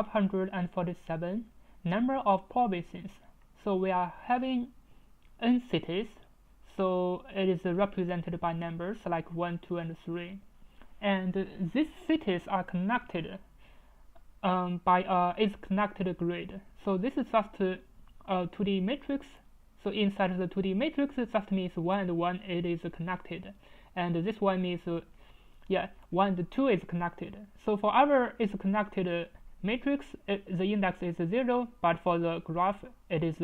547 number of provinces. So we are having n cities, so it is represented by numbers like 1, 2, and 3. And these cities are connected by a connected grid. So this is just a 2D matrix. So inside the 2D matrix, it just means 1 and 1 it is connected, and this one means 1 and 2 is connected. So for our is connected matrix, the index is 0, but for the graph it is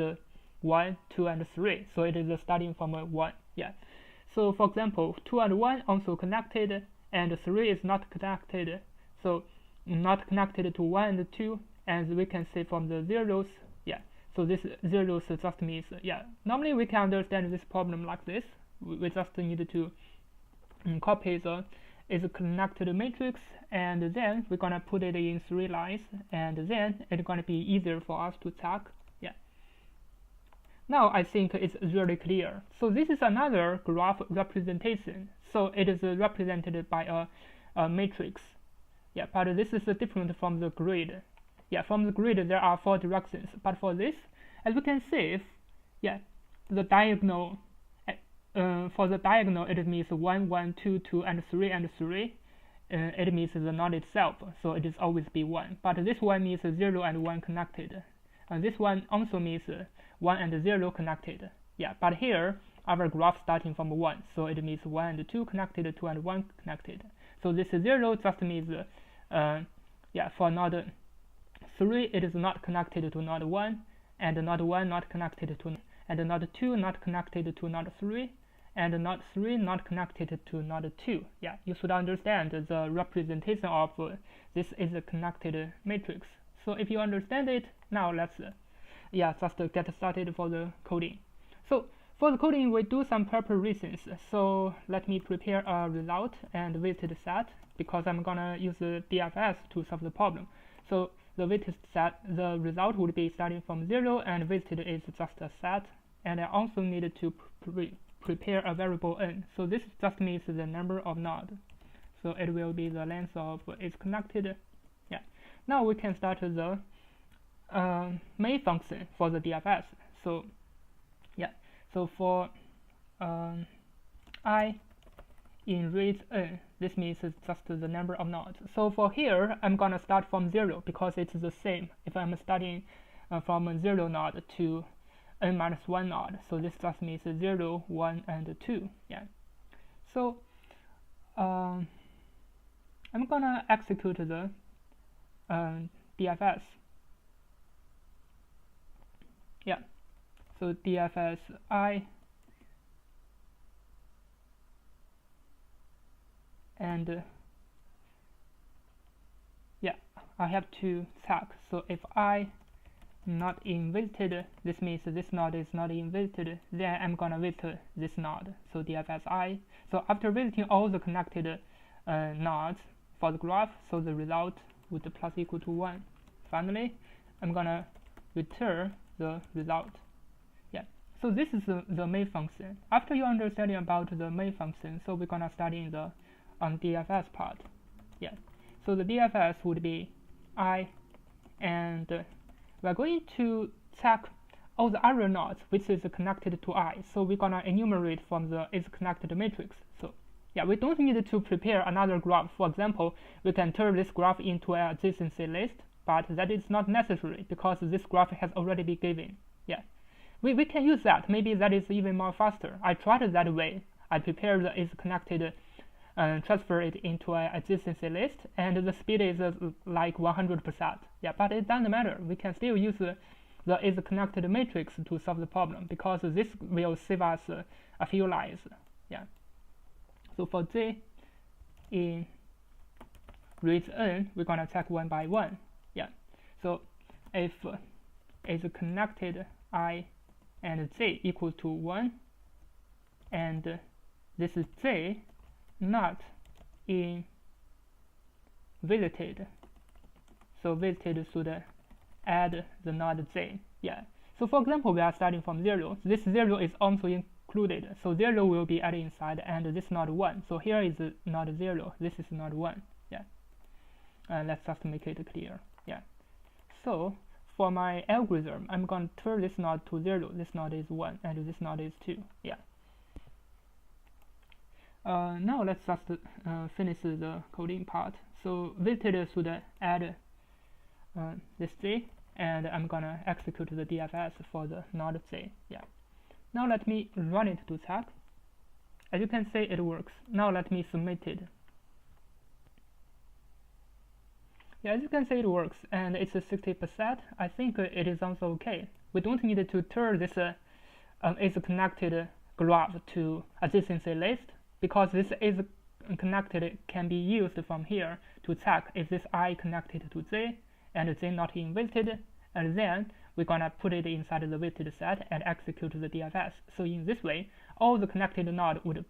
1, 2, and 3. So it is starting from 1. So for example, 2 and 1 also connected, and 3 is not connected. So not connected to 1 and 2, and we can see from the zeros. So this zeros just means normally we can understand this problem like this. We just need to copy the is connected matrix, and then we're gonna put it in 3 lines, and then it's gonna be easier for us to check. Now I think it's really clear. So this is another graph representation. So it is represented by a matrix. But this is different from the grid. From the grid there are 4 directions, but for this, as you can see, the diagonal. For the diagonal, it means 1, 1, 2, 2, and 3, and 3. It means the node itself, so it is always be 1. But this one means 0 and 1 connected. And this one also means 1 and 0 connected. But here our graph starting from 1, so it means 1 and 2 connected, 2 and 1 connected. So this 0 just means for node 3 it is not connected to node 1, and node 1 not connected to, and node 2 not connected to node 3, and node 3 not connected to node 2. You should understand the representation of this is a connected matrix. So if you understand it, now let's just get started for the coding. So for the coding, we do some preparations. So let me prepare a result and weighted set, because I'm gonna use the DFS to solve the problem. So the weighted set, the result would be starting from 0, and weighted is just a set. And I also needed to prepare a variable n. So this just means the number of nodes. So it will be the length of is connected. Now we can start the main function for the DFS. So so for I in range n, this means it's just the number of nodes. So for here, I'm gonna start from 0 because it's the same if I'm starting from 0 node to n minus 1 node. So this just means 0, 1, and 2. So I'm gonna execute the DFS. So DFS I, and I have to check. So if I not invisited, this means this node is not invisited, then I'm gonna visit this node. So DFS I. So after visiting all the connected nodes for the graph, so the result would plus equal to 1. Finally, I'm gonna return the result. So this is the main function. After you understanding about the main function, so we're gonna start in the DFS part. So the DFS would be I, and we're going to check all the other nodes which is connected to I. So we're gonna enumerate from the is connected matrix. So we don't need to prepare another graph. For example, we can turn this graph into an adjacency list, but that is not necessary because this graph has already been given. We can use that. Maybe that is even more faster. I tried it that way. I prepared the is connected, transfer it into an adjacency list, and the speed is like 100%. But it doesn't matter. We can still use the is connected matrix to solve the problem, because this will save us a few lines. So for J in range n, we're gonna check one by one. So if is connected I and J equal to 1, and this is J not in visited, so visited should add the node J. So for example, we are starting from 0. This 0 is also included, so 0 will be added inside, and this node 1. So here is node 0, this is node 1. Let's just make it clear. So for my algorithm, I'm going to turn this node to 0, this node is 1, and this node is 2. Yeah. Now let's just finish the coding part. So visited should add this J, and I'm gonna execute the DFS for the node J. Yeah. Now let me run it to check. As you can see, it works. Now let me submit it. Yeah, as you can see, it works, and it's a 60%. I think it is also okay. We don't need to turn this is connected graph to adjacency list, because this is connected can be used from here to check if this I connected to J and J not invited, and then we're gonna put it inside the weighted set and execute the DFS. So in this way, all the connected node would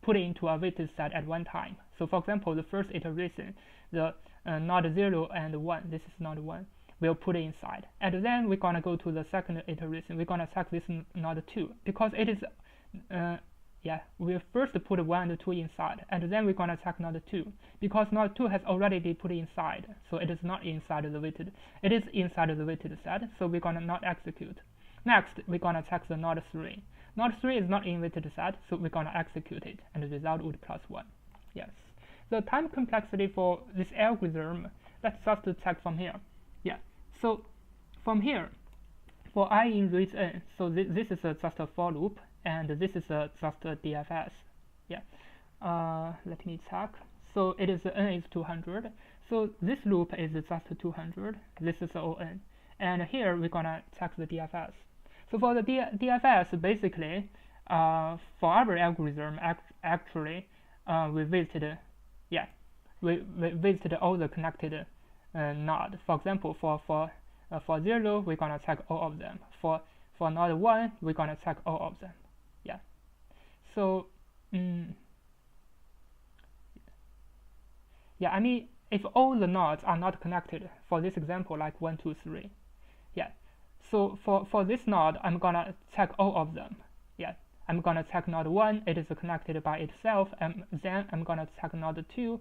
put into a weighted set at one time. So for example, the first iteration, the node 0 and 1, this is node 1, we'll put it inside. And then we're gonna go to the second iteration, we're gonna check this node 2, because it is we'll first put 1 and 2 inside, and then we're gonna check node 2, because node 2 has already been put inside, so it is not inside the weighted, it is inside the weighted set, so we're gonna not execute. Next, we're gonna check the node 3. Node 3 is not in weighted set, so we're gonna execute it, and the result would +1. Yes. The time complexity for this algorithm, let's just check from here. Yeah. So from here, for I in range n, so this is just a for loop, and this is just a DFS. Yeah. Let me check. So it is n is 200. So this loop is just 200. This is on, and here we're gonna check the DFS. So for the DFS, basically, for our algorithm, actually, we visited, we visited all the connected nodes. For example, for 0, we're gonna check all of them. For node 1, we're gonna check all of them. Yeah. So, I mean, if all the nodes are not connected, for this example, like 1, 2, 3, yeah. So for this node, I'm gonna check all of them. Yeah, I'm gonna check node 1, it is connected by itself, and then I'm gonna check node 2,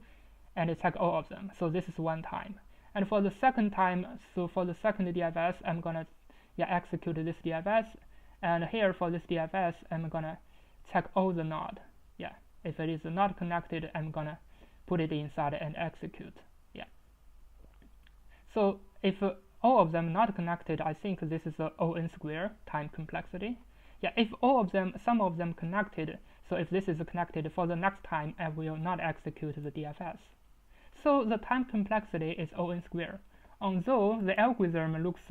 and check all of them. So this is one time. And for the second time, so for the second DFS, I'm gonna execute this DFS, and here for this DFS, I'm gonna check all the node. Yeah, if it is not connected, I'm gonna put it inside and execute. Yeah. So if all of them not connected, I think this is O(n) square time complexity. Yeah, if all of them, some of them connected, so if this is connected, for the next time, I will not execute the DFS. So the time complexity is O(n) square. Although the algorithm looks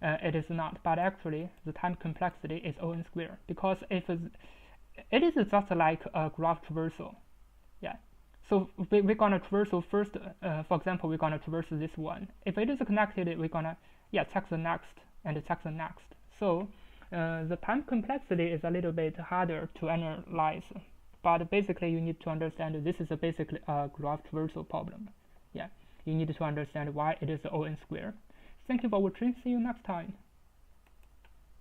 it is not, but actually the time complexity is O(n) square, because if it is just like a graph traversal. Yeah. So we're gonna traversal first. For example, we're gonna traverse this one. If it is connected, we're gonna check the next and check the next. So the time complexity is a little bit harder to analyze, but basically you need to understand this is basically a graph traversal problem. Yeah, you need to understand why it is O(n) square. Thank you for watching. See you next time.